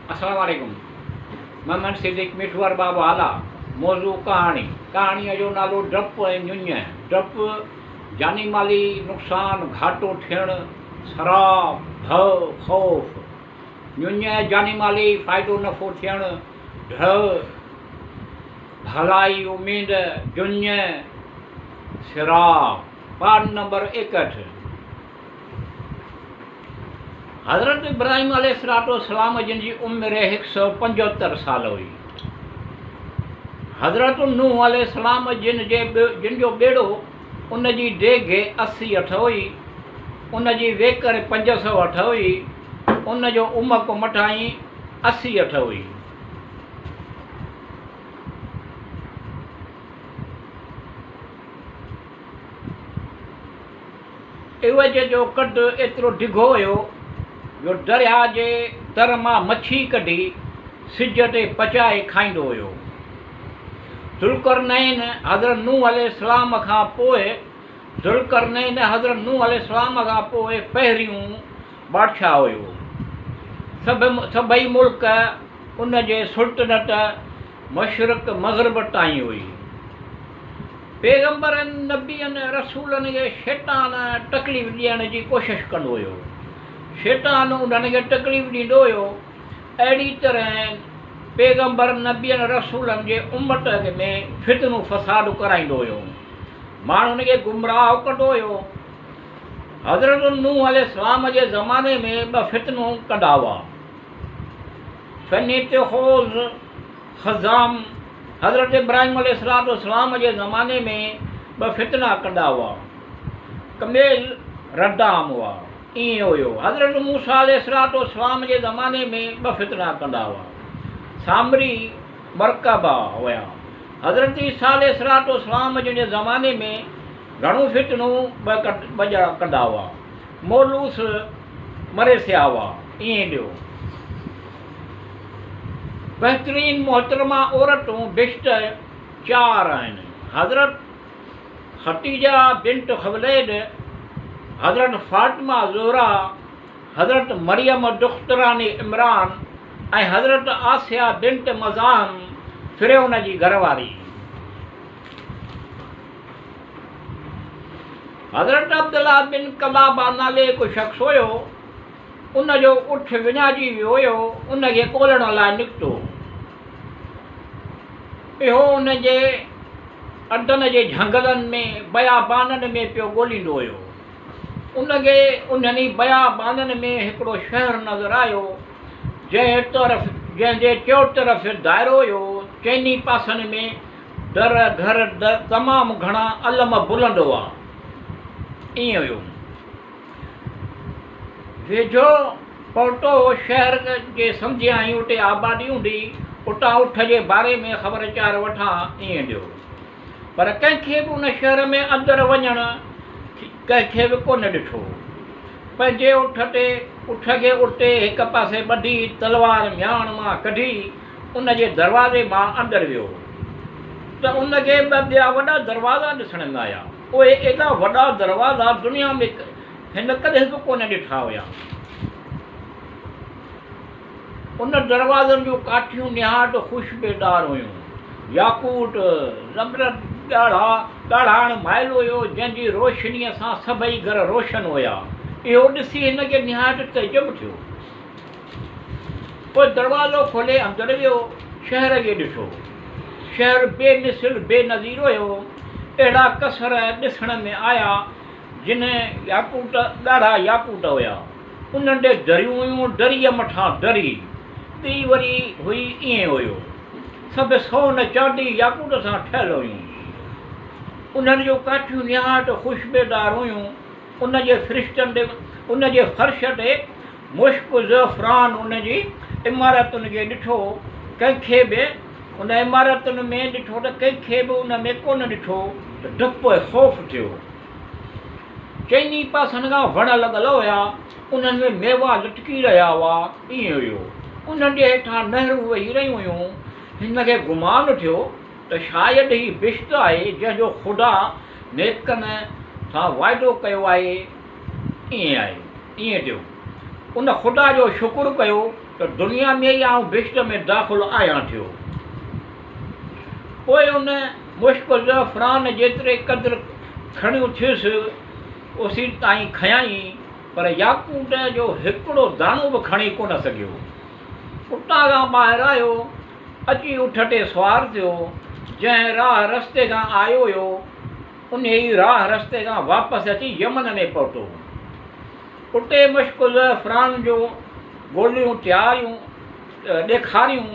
अस्सलाम वालेकुम। मोहम्मद सिद्दीक मिठवार बाबा आला। मौजू कहाणीअ जो नालो डपु ऐं ञुञ। डपु जानी माली नुक़सान, घाटो थियणु, शराब, भउ, ख़ौफ़। ञुञ जानी माली फ़ाइदो नफ़ो थियणु, ढ भलाई उम्मीद, जुञ शराब। पाठ नंबर 61। हज़रत इब्राहिम अलैहिस्सलाम जिन जी उमिरि 175 साल हुई। हज़रत नूह अलैहिस्सलाम जिन जो ॿेड़ो उन जी डेघ 80 अठ हुई, उन जी वेकर 508 हुई, उन जो उमक मठाई 80 अठ हुई। इवज जो कद एतिरो डिघो हुयो जो दरिया जे तर मां मच्छी कढी सिज ते पचाए खाईंदो हुयो। ज़ुल्करनैन हज़रत नूह अलैहिस्सलाम खां पोइ पहिरियों बादशाह हुयो। सभई मुल्क उन जे सुल्तनत मशरिक़ मग़रिब ताईं हुई। पैगंबरनि, नबियनि, रसूलनि खे शैतान तकलीफ़ ॾियण जी कोशिशि कंदो हुयो। शैतान उन्हनि खे तकलीफ़ ॾींदो हुयो। अहिड़ी तरह पैगंबर, नबियनि, रसूलनि जे उम्मत में फितनो फ़साद कराईंदो हुयो, माण्हुनि खे गुमराह कंदो हुयो। हज़रत नूह अलैहिस्सलाम जे ज़माने में 2 फितनो कंदा हुआ। फ़नीतहोज़ ख़ज़ाम। हज़रत इब्राहिम अलैहिस्सलाम जे ज़माने में 2 फितना कंदा हुआ। कमेल रद्दाम हुआ। ईअं हुयो। हज़रत मूसा अलैहिस्सलाम जे ज़माने में 2 फितना कंदा हुआ। सामरी मरकबा हुया। हज़रत ईसा अलैहिस्सलाम जे ज़माने में घणो फितनो 2 ॼणा कंदा हुआ। मौलूस मरेसिया हुआ। ईअं ॾियो। बहितरीन मोहतरमा औरतूं बिश्तर 4 आहिनि। हज़रत ख़तीजा बिन्त ख़ुवैलिद, हज़रत फ़ातिमा ज़ोहरा, हज़रत मरियम दुख़्तरानी इमरान ऐं हज़रत आसिया बिन्त मज़ान फ़िरौन जी घरवारी। हज़रत अब्दुल्ला बिन कलाबा नाले हिकु शख़्स हुयो। उन जो उठ विञाइजी वियो हुयो। उन खे ॻोल्हण लाइ निकितो। इहो उन जे अडनि जे झंगलनि में, बयाबाननि में पियो ॻोल्हींदो हुयो। उनखे उन्हनि बयाबाननि में हिकिड़ो शहरु नज़र आयो जंहिंजे चोतरफ़ दाइरो हुयो। चइनी पासनि में घर तमामु घणा अलम बुलंद हुआ। ईअं हुयो। वेझो पहुतो शहर जे सम्झियाई उते आबादी हूंदी, उतां उठ जे बारे में ख़बरचार वठां। ईअं ॾियो। पर कंहिंखे बि उन शहर में अंदरि वञणु कंहिंखे बि कोन ॾिठो। पंहिंजे उठ खे उते हिकु पासे ॿधी तलवार म्याण मां कढी उन जे दरवाज़े मां अंदरि वियो त उनखे 2 ॿिया वॾा दरवाज़ा ॾिसण में आया। उहे एॾा वॾा दरवाज़ा दुनिया में हिन कॾहिं बि कोन ॾिठा हुया। उन दरवाज़नि जूं काठियूं निहायत ख़ुशबूदार हुयूं। याकूट, ज़मरद ॻाढ़ाण माइल हुयो जंहिंजी रोशनीअ सां सभई घर रोशन हुया। इहो ॾिसी हिनखे निहायत तइजुब थियो। पोइ दरवाज़ो खोले अंदरि वियो। शहर खे ॾिठो। शहर बेमिसल बेनज़ीर हुयो। अहिड़ा कसर ॾिसण में आया जिन ॻाढ़ा याकूट हुया। उन्हनि ते दरियूं हुयूं, दरीअ मथां दरी। ॿी वरी हुई ईअं हुयो। सभु सोन चांदी याकूट सां ठहियल हुयूं। उन्हनि जूं काठियूं निहायत ख़ुशबूदार हुयूं। उन जे फ़र्श ते मुश्क ज़फ़रान उन जी इमारतुनि खे ॾिठो। कंहिंखे बि उन इमारतुनि में ॾिठो त कंहिंखे बि उन में कोन ॾिठो त डपु ऐं ख़ौफ़ थियो। चइनी पासनि खां वण लॻल हुया। उन्हनि में मेवा लटकी रहिया हुआ। ईअं हुयो। उन्हनि जे हेठां नहरूं वेही रहियूं हुयूं। हिनखे गुमान थियो त शायदि ही बिश्त आहे जंहिंजो ख़ुदा नेकनि सां वाइदो कयो आहे। ईअं आहे। ईअं थियो। उन ख़ुदा जो शुक्र कयो त दुनिया में ई आउं बिश्त में दाख़िल आहियां थियो। पोइ उन मुश्क ज़फ़रान जेतिरे क़दुरु खणियूं थियुसि उसी ताईं खयाई, पर याकूब जो हिकिड़ो दाणो बि खणी कोन सघियो। उतां खां ॿाहिरि आयो, अची उठ ते सुवारु थियो। जंहिं राह रस्ते खां आयो हुयो उन ई राह रस्ते खां वापसि अची यमन में पहुतो। उते मुश्क ज़फ़रान जो गोलियूं तयारियूं ॾेखारियूं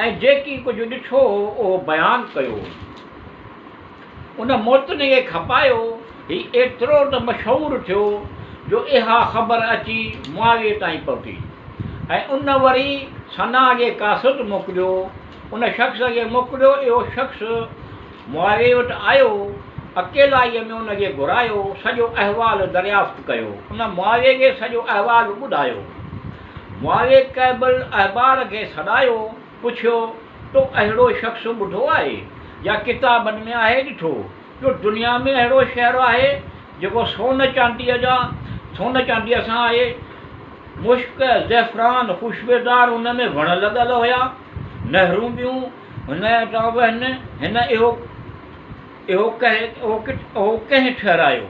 ऐं जेकी कुझु ॾिठो उहो बयानु कयो। उन मोतने खे खपायो। हीउ एतिरो त मशहूरु थियो जो इहा ख़बर अची मुआविये ताईं पहुती ऐं उन वरी सना खे कासिद मोकिलियो। उन शख़्स खे मोकिलियो। इहो शख़्स मुआविये वटि आयो, अकेलाईअ में उनखे घुरायो, सॼो अहवालु दरियाफ़्त कयो। उन मुआविये खे सॼो अहवालु ॿुधायो। मुआविये कैबल अहबार खे सॾायो, पुछियो तो अहिड़ो शख़्स ॿुधो आहे या किताबनि में आहे ॾिठो जो दुनिया में अहिड़ो शहरु आहे जेको सोन चांदीअ सां आहे। मुश्क ज़फ़रान ख़ुशबूदार उन में वण लॻल हुया, नहरूं ॿियूं हुन वटि आहिनि। हिन इहो कंहिं ठहिरायो।